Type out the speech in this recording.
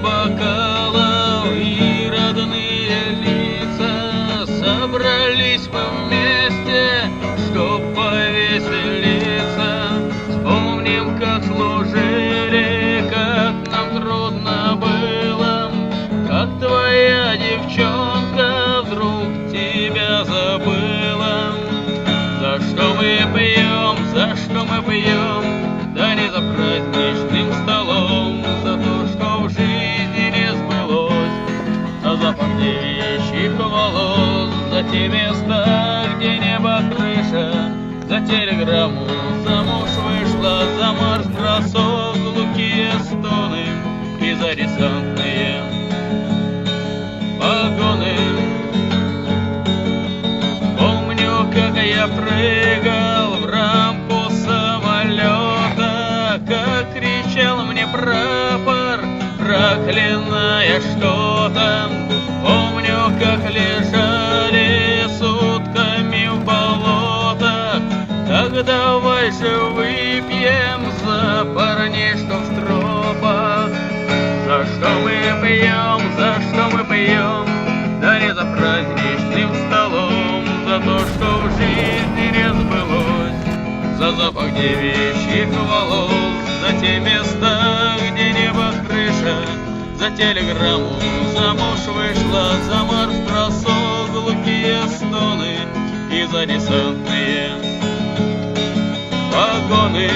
бокалов и родные лица. Собрались мы вместе, чтоб повеселиться. Вспомним, как служили, как нам трудно было, как твоя девчонка вдруг тебя забыла. За что мы пьем, за что мы пьем, да не за праздничным столом, за то, что в жизни не сбылось, за запах девичьих волос, за те места, где небо крыша, за телеграмму замуж вышла, за марш-бросок, глухие стоны и за десантные погоны. Помню, как я прыгал в рамку самолета, как кричал мне прапор, проклиная что-то. Помню, как лежали сутками в болотах. Так давай же выпьем за парней, что в тропах. За что мы пьем, за что мы пьем, да не за праздничным столом, за то, что в жизни не сбылось, за запах девичьих волос, за те места, где небо крыша, за телеграмму замуж вышла, за марш-бросок, глухие стоны и за десантные погоны.